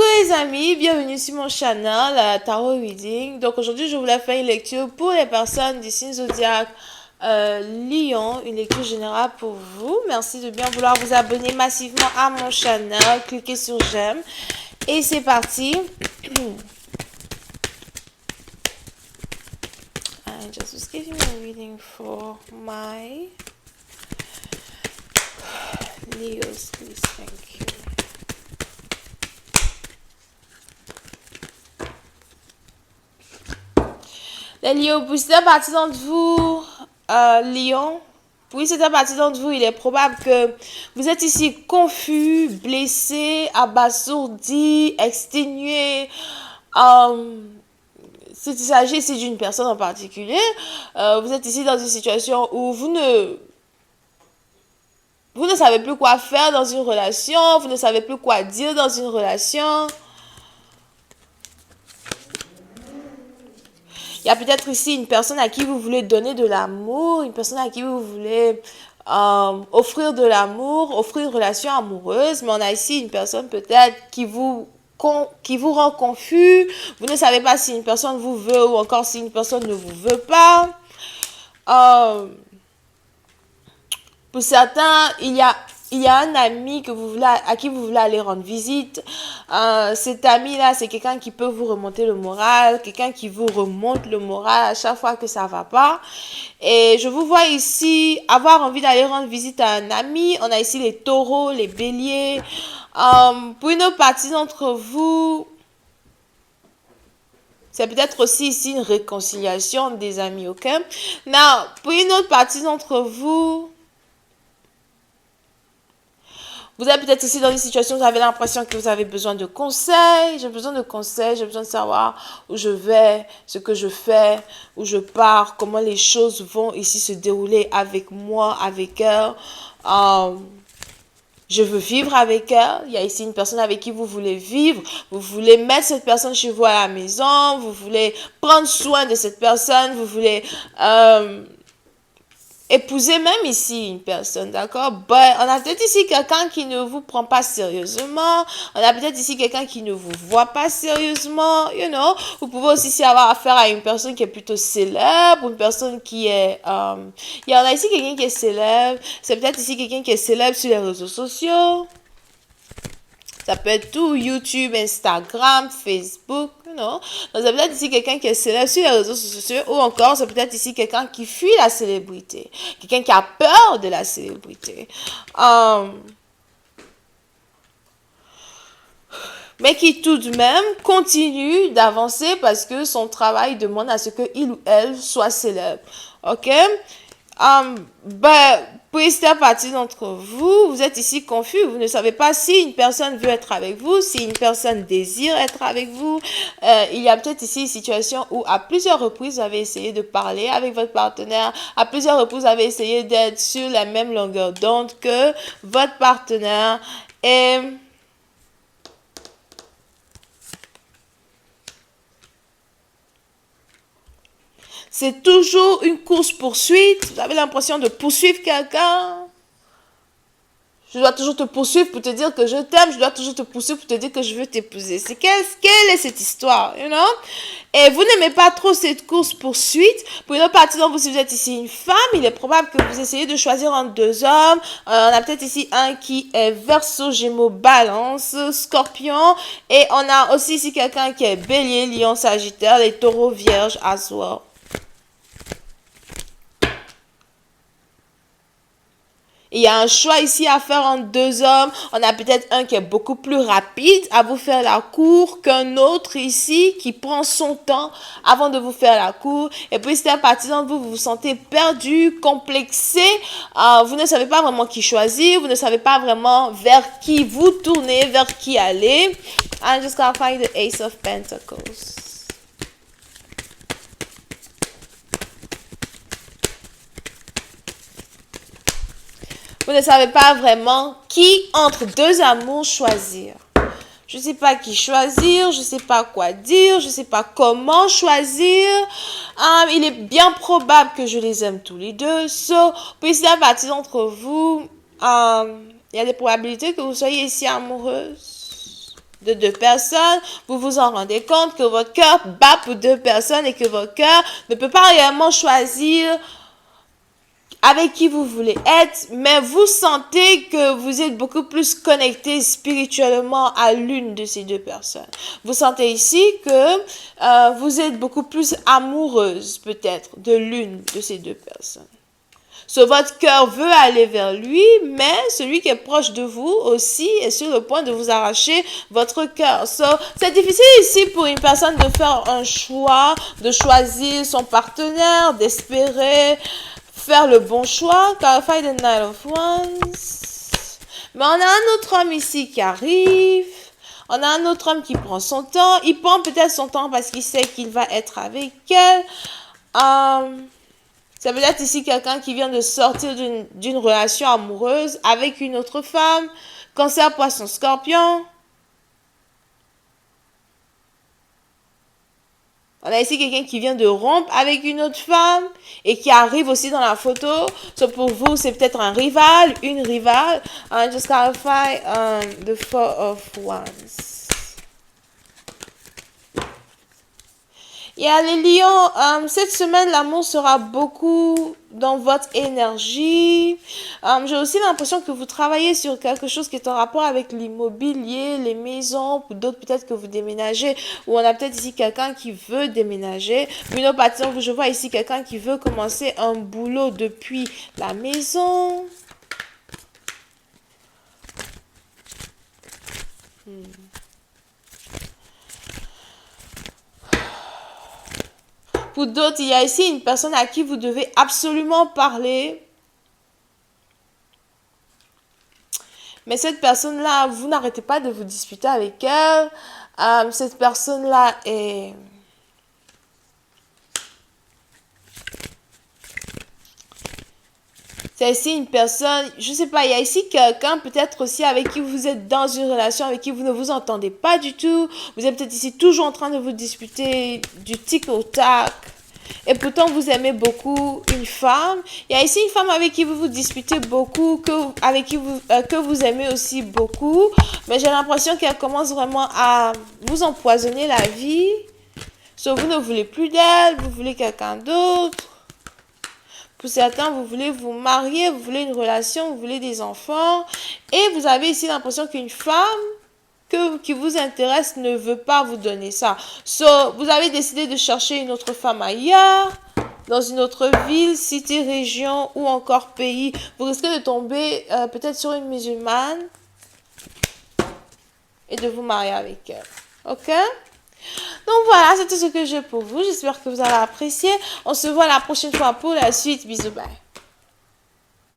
les amis, bienvenue sur mon channel Tarot Reading. Donc aujourd'hui je voulais faire une lecture pour les personnes du signe zodiaque Lion, une lecture générale pour vous. Merci de bien vouloir vous abonner massivement à mon channel, cliquez sur j'aime et c'est parti. I just was giving a reading for my Leos, please, thank you. Les Lions, pour certaines parties d'entre vous, Lion, pour certaines parties d'entre vous, il est probable que vous êtes ici confus, blessé, abasourdi, exténué. S'il s'agit ici d'une personne en particulier, vous êtes ici dans une situation où vous ne savez plus quoi faire dans une relation, vous ne savez plus quoi dire dans une relation. Il y a peut-être ici une personne à qui vous voulez donner de l'amour, une personne à qui vous voulez offrir de l'amour, offrir une relation amoureuse, mais on a ici une personne peut-être qui vous rend confus, vous ne savez pas si une personne vous veut ou encore si une personne ne vous veut pas. Pour certains, il y a un ami à qui vous voulez aller rendre visite. Cet ami-là, c'est quelqu'un qui peut vous remonter le moral, quelqu'un qui vous remonte le moral à chaque fois que ça va pas. Et je vous vois ici avoir envie d'aller rendre visite à un ami. On a ici les taureaux, les béliers. Pour une autre partie d'entre vous, c'est peut-être aussi ici une réconciliation des amis, ok? Now, pour une autre partie d'entre vous, vous êtes peut-être aussi dans une situation où vous avez l'impression que vous avez besoin de conseils. J'ai besoin de conseils, j'ai besoin de savoir où je vais, ce que je fais, où je pars, comment les choses vont ici se dérouler avec moi, avec elle. Je veux vivre avec elle. Il y a ici une personne avec qui vous voulez vivre. Vous voulez mettre cette personne chez vous à la maison. Vous voulez prendre soin de cette personne. Vous voulez épouser même ici une personne, d'accord? On a peut-être ici quelqu'un qui ne vous prend pas sérieusement. On a peut-être ici quelqu'un qui ne vous voit pas sérieusement, you know. Vous pouvez aussi ici avoir affaire à une personne qui est plutôt célèbre, une personne qui est... Il y en a ici quelqu'un qui est célèbre. C'est peut-être ici quelqu'un qui est célèbre sur les réseaux sociaux. Ça peut être tout, YouTube, Instagram, Facebook, non? Donc, c'est peut-être ici quelqu'un qui est célèbre sur les réseaux sociaux ou encore, c'est peut-être ici quelqu'un qui fuit la célébrité. Quelqu'un qui a peur de la célébrité. Mais qui tout de même continue d'avancer parce que son travail demande à ce qu'il ou elle soit célèbre. Ok? Pour certaines parties d'entre vous, vous êtes ici confus, vous ne savez pas si une personne veut être avec vous, si une personne désire être avec vous. Il y a peut-être ici une situation où à plusieurs reprises, vous avez essayé de parler avec votre partenaire, à plusieurs reprises, vous avez essayé d'être sur la même longueur d'onde que votre partenaire et... C'est toujours une course-poursuite. Vous avez l'impression de poursuivre quelqu'un. Je dois toujours te poursuivre pour te dire que je t'aime. Je dois toujours te poursuivre pour te dire que je veux t'épouser. Quelle est cette histoire, you know? Et vous n'aimez pas trop cette course-poursuite. Pour une autre partie d'entre vous, si vous êtes ici une femme, il est probable que vous essayez de choisir entre deux hommes. On a peut-être ici un qui est Verseau, Gémeaux, Balance, Scorpion. Et on a aussi ici quelqu'un qui est Bélier, Lion, Sagittaire, les Taureaux, Vierge, As well. Il y a un choix ici à faire entre deux hommes. On a peut-être un qui est beaucoup plus rapide à vous faire la cour qu'un autre ici qui prend son temps avant de vous faire la cour. Et puis, c'est à partir d'entre vous, vous vous sentez perdu, complexé. Vous ne savez pas vraiment qui choisir. Vous ne savez pas vraiment vers qui vous tourner, vers qui aller. I'm just gonna find the Ace of Pentacles. Vous ne savez pas vraiment qui entre deux amours choisir. Je ne sais pas qui choisir, je ne sais pas quoi dire, je ne sais pas comment choisir. Il est bien probable que je les aime tous les deux. Puis à partir d'entre vous, il y a des probabilités que vous soyez ici amoureuse. de deux personnes, vous vous en rendez compte que votre cœur bat pour deux personnes et que votre cœur ne peut pas réellement choisir avec qui vous voulez être, mais vous sentez que vous êtes beaucoup plus connecté spirituellement à l'une de ces deux personnes. Vous sentez ici que vous êtes beaucoup plus amoureuse peut-être de l'une de ces deux personnes. So, votre cœur veut aller vers lui, mais celui qui est proche de vous aussi est sur le point de vous arracher votre cœur. So, c'est difficile ici pour une personne de faire un choix, de choisir son partenaire, d'espérer faire le bon choix. Clarify the Knight of Wands. Mais on a un autre homme ici qui arrive. On a un autre homme qui prend son temps. Il prend peut-être son temps parce qu'il sait qu'il va être avec elle. Ça peut être ici quelqu'un qui vient de sortir d'une relation amoureuse avec une autre femme. Cancer, Poisson, Scorpion. On a ici quelqu'un qui vient de rompre avec une autre femme et qui arrive aussi dans la photo. So pour vous, c'est peut-être un rival, une rivale. Just clarify the Four of Wands. Et les lions, cette semaine, l'amour sera beaucoup dans votre énergie. J'ai aussi l'impression que vous travaillez sur quelque chose qui est en rapport avec l'immobilier, les maisons, pour d'autres peut-être que vous déménagez, ou on a peut-être ici quelqu'un qui veut déménager. Mais non, par exemple, je vois ici quelqu'un qui veut commencer un boulot depuis la maison. Pour d'autres, il y a ici une personne à qui vous devez absolument parler. Mais cette personne-là, vous n'arrêtez pas de vous disputer avec elle. Cette personne-là est... C'est ici une personne, je ne sais pas, il y a ici quelqu'un peut-être aussi avec qui vous êtes dans une relation, avec qui vous ne vous entendez pas du tout. Vous êtes peut-être ici toujours en train de vous disputer du tic au tac. Et pourtant, vous aimez beaucoup une femme. Il y a ici une femme avec qui vous vous disputez beaucoup, que vous aimez aussi beaucoup. Mais j'ai l'impression qu'elle commence vraiment à vous empoisonner la vie. Sauf vous ne voulez plus d'elle, vous voulez quelqu'un d'autre. Pour certains, vous voulez vous marier, vous voulez une relation, vous voulez des enfants. Et vous avez ici l'impression qu'une femme qui vous intéresse ne veut pas vous donner ça. So, vous avez décidé de chercher une autre femme ailleurs, dans une autre ville, cité, région ou encore pays. Vous risquez de tomber peut-être sur une musulmane et de vous marier avec elle. Ok? Donc voilà, c'est tout ce que j'ai pour vous. J'espère que vous allez apprécier. On se voit la prochaine fois pour la suite. Bisous, bye.